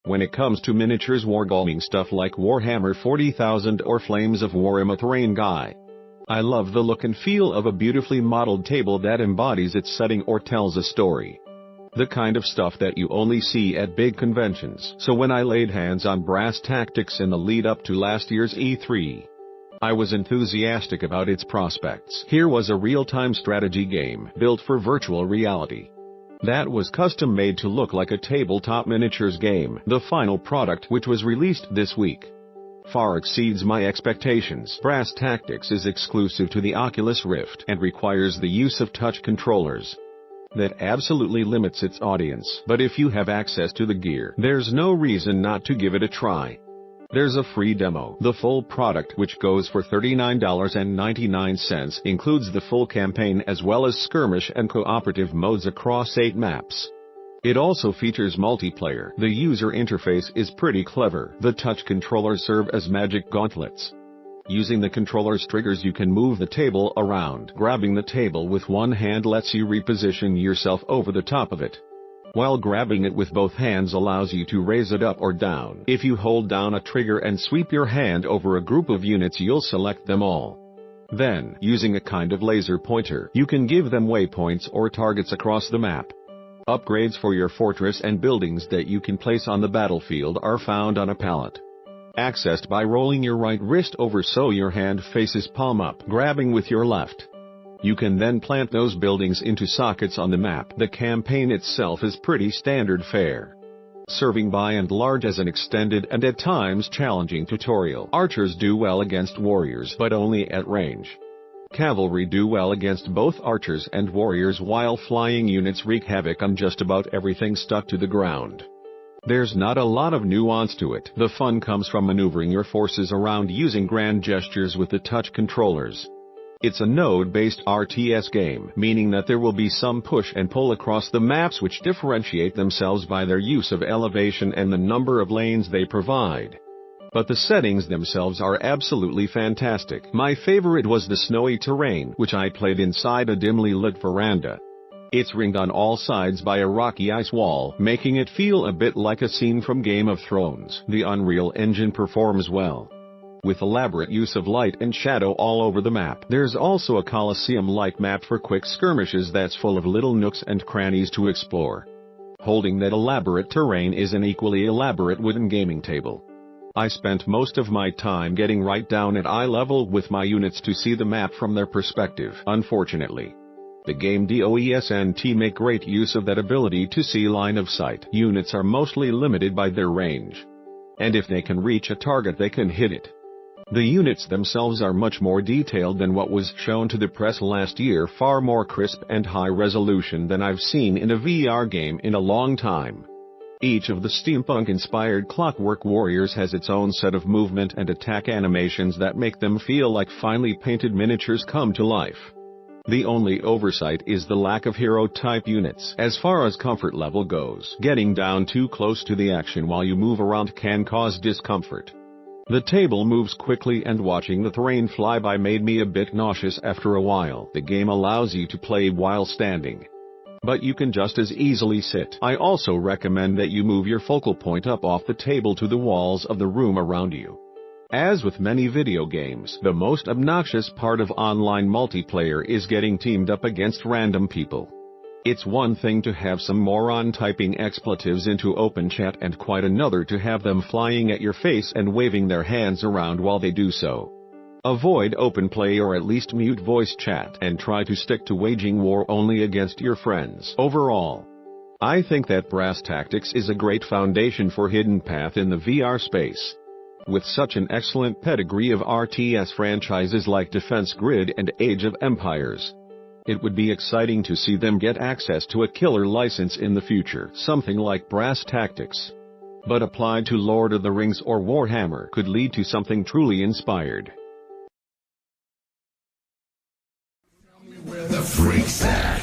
When it comes to miniatures wargaming stuff like Warhammer 40,000 or Flames of War, I'm a terrain guy. I love the look and feel of a beautifully modeled table that embodies its setting or tells a story. The kind of stuff that you only see at big conventions. So when I laid hands on Brass Tactics in the lead up to last year's E3, I was enthusiastic about its prospects. Here was a real-time strategy game built for virtual reality that was custom-made to look like a tabletop miniatures game. The final product, which was released this week, far exceeds my expectations. Brass Tactics is exclusive to the Oculus Rift and requires the use of touch controllers. That absolutely limits its audience. But if you have access to the gear, there's no reason not to give it a try. There's a free demo. The full product, which goes for $39.99, includes the full campaign as well as skirmish and cooperative modes across 8 maps. It also features multiplayer. The user interface is pretty clever. The touch controllers serve as magic gauntlets. Using the controller's triggers, you can move the table around. Grabbing the table with one hand lets you reposition yourself over the top of it, while grabbing it with both hands allows you to raise it up or down. If you hold down a trigger and sweep your hand over a group of units, you'll select them all. Then, using a kind of laser pointer, you can give them waypoints or targets across the map. Upgrades for your fortress and buildings that you can place on the battlefield are found on a pallet, accessed by rolling your right wrist over so your hand faces palm up. Grabbing with your left, you can then plant those buildings into sockets on the map. The campaign itself is pretty standard fare, serving by and large as an extended and at times challenging tutorial. Archers do well against warriors, but only at range. Cavalry do well against both archers and warriors, while flying units wreak havoc on just about everything stuck to the ground. There's not a lot of nuance to it. The fun comes from maneuvering your forces around using grand gestures with the touch controllers. It's a node-based RTS game, meaning that there will be some push and pull across the maps which differentiate themselves by their use of elevation and the number of lanes they provide. But the settings themselves are absolutely fantastic. My favorite was the snowy terrain, which I played inside a dimly lit veranda. It's ringed on all sides by a rocky ice wall, making it feel a bit like a scene from Game of Thrones. The Unreal Engine performs well, with elaborate use of light and shadow all over the map. There's also a Colosseum-like map for quick skirmishes that's full of little nooks and crannies to explore. Holding that elaborate terrain is an equally elaborate wooden gaming table. I spent most of my time getting right down at eye level with my units to see the map from their perspective. Unfortunately, the game DOESNT make great use of that ability to see line of sight. Units are mostly limited by their range, and if they can reach a target, they can hit it. The units themselves are much more detailed than what was shown to the press last year, far more crisp and high resolution than I've seen in a VR game in a long time. Each of the steampunk-inspired Clockwork Warriors has its own set of movement and attack animations that make them feel like finely painted miniatures come to life. The only oversight is the lack of hero-type units. As far as comfort level goes, getting down too close to the action while you move around can cause discomfort. The table moves quickly, and watching the terrain fly by made me a bit nauseous after a while. The game allows you to play while standing, but you can just as easily sit. I also recommend that you move your focal point up off the table to the walls of the room around you. As with many video games, the most obnoxious part of online multiplayer is getting teamed up against random people. It's one thing to have some moron typing expletives into open chat, and quite another to have them flying at your face and waving their hands around while they do so. Avoid open play, or at least mute voice chat, and try to stick to waging war only against your friends. Overall, I think that Brass Tactics is a great foundation for Hidden Path in the VR space. With such an excellent pedigree of RTS franchises like Defense Grid and Age of Empires, it would be exciting to see them get access to a killer license in the future. Something like Brass Tactics, but applied to Lord of the Rings or Warhammer, could lead to something truly inspired. Tell me where the freaks at.